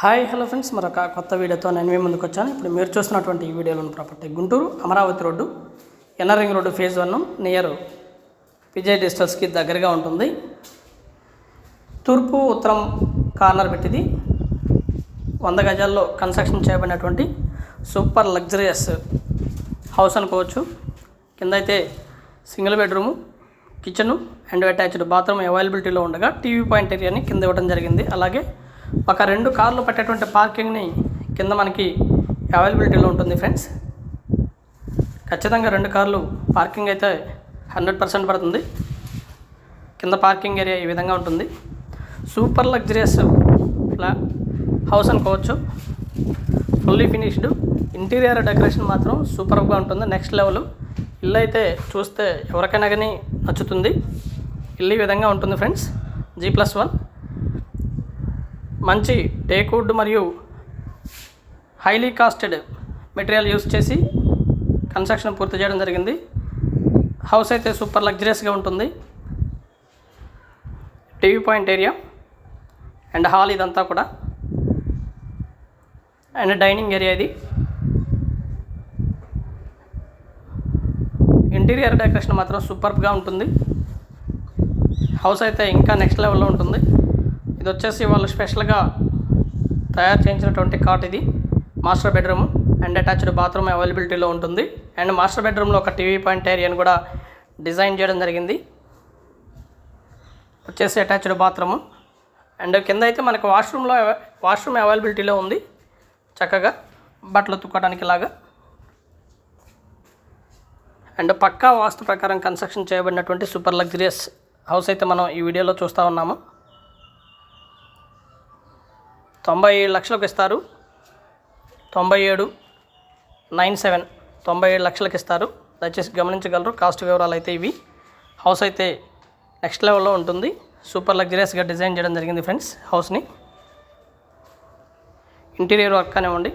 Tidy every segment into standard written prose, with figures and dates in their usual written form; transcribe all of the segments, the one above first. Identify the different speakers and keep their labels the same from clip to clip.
Speaker 1: Hi hello friends, మరొక కొత్త వీడియోతో నేను మీ ముందుకు వచ్చాను. ఇప్పుడు మీరు చూస్తున్నటువంటి ఈ వీడియోలోని property Guntur Amaravati road, NR ring road phase 1 near Vijay డిజిటల్స్కి దగ్గరగా ఉంటుంది. తూర్పు ఉత్తరం కార్నర్ పెట్టింది. 100 గజాల్లో కన్స్ట్రక్షన్ చేయబడినటువంటి సూపర్ లగ్జరియస్ హౌస్ అనుకోవచ్చు. కింద అయితే single bedroom, kitchen and attached bathroom అవైలబిలిటీలో ఉండగా టీవీ పాయింట్ ఏరియాని కింద ఇవ్వడం జరిగింది. అలాగే ఒక 2 కార్లు పట్టేటువంటి పార్కింగ్ని కింద మనకి అవైలబిలిటీలో ఉంటుంది ఫ్రెండ్స్. ఖచ్చితంగా 2 కార్లు పార్కింగ్ అయితే 100% పడుతుంది. కింద పార్కింగ్ ఏరియా ఈ విధంగా ఉంటుంది. సూపర్ లగ్జరియస్ హౌస్ అనుకోవచ్చు. ఫుల్లీ ఫినిష్డ్, ఇంటీరియర్ డెకరేషన్ మాత్రం సూపర్గా ఉంటుంది. నెక్స్ట్ లెవెల్ ఇల్లు అయితే చూస్తే ఎవరికైనా కానీ నచ్చుతుంది. ఇల్లు ఈ విధంగా ఉంటుంది ఫ్రెండ్స్. G+1 మంచి టేక్వుడ్ మరియు హైలీ కాస్టెడ్ మెటీరియల్ యూస్ చేసి కన్స్ట్రక్షన్ పూర్తి చేయడం జరిగింది. హౌస్ అయితే సూపర్ లగ్జరియస్గా ఉంటుంది. TV point area and hall ఇదంతా కూడా, అండ్ డైనింగ్ ఏరియా ఇది. ఇంటీరియర్ డెకరేషన్ మాత్రం సూపర్గా ఉంటుంది. హౌస్ అయితే ఇంకా నెక్స్ట్ లెవెల్లో ఉంటుంది. ఇది వచ్చేసి వాళ్ళు స్పెషల్గా తయారు చేయించినటువంటి కాట్. ఇది master bedroom and attached bathroom అవైలబిలిటీలో ఉంటుంది. అండ్ మాస్టర్ బెడ్రూమ్లో ఒక టీవీ పాయింట్ ఏరియాని కూడా డిజైన్ చేయడం జరిగింది. వచ్చేసి అటాచ్డ్ బాత్రూము అండ్ కింద అయితే మనకు వాష్రూమ్ అవైలబిలిటీలో ఉంది. చక్కగా బట్టలు ఉతుక్కోవడానికి లాగా అండ్ పక్కా వాస్తు ప్రకారం కన్స్ట్రక్షన్ చేయబడినటువంటి సూపర్ లగ్జరియస్ హౌస్ అయితే మనం ఈ వీడియోలో చూస్తూ ఉన్నాము. 97 లక్షలకు ఇస్తారు. 97 లక్షలకు ఇస్తారు. దయచేసి గమనించగలరు. కాస్ట్ వివరాలు అయితే ఇవి. హౌస్ అయితే నెక్స్ట్ లెవెల్లో ఉంటుంది. సూపర్ లగ్జరియస్గా డిజైన్ చేయడం జరిగింది ఫ్రెండ్స్. హౌస్ని ఇంటీరియర్ వర్క్ కానివ్వండి,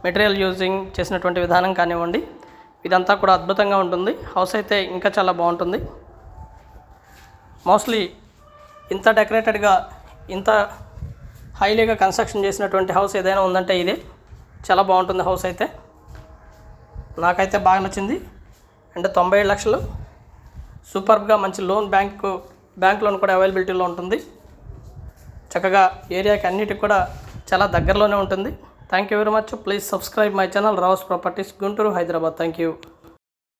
Speaker 1: మెటీరియల్ యూజింగ్ చేసినటువంటి విధానం కానివ్వండి, ఇదంతా కూడా అద్భుతంగా ఉంటుంది. హౌస్ అయితే ఇంకా చాలా బాగుంటుంది. మోస్ట్లీ ఇంత డెకరేటెడ్గా, ఇంత హైలీగా కన్స్ట్రక్షన్ చేసినటువంటి హౌస్ ఏదైనా ఉందంటే ఇదే. చాలా బాగుంటుంది హౌస్ అయితే. నాకైతే బాగా నచ్చింది. అంటే 97 లక్షలు సూపర్గా మంచి లోన్, బ్యాంక్ లోన్ కూడా అవైలబిలిటీలో ఉంటుంది. చక్కగా ఏరియాకి అన్నిటికి కూడా చాలా దగ్గరలోనే ఉంటుంది. Thank you very much. Please subscribe my channel Rao's properties Guntur, Hyderabad. Thank you.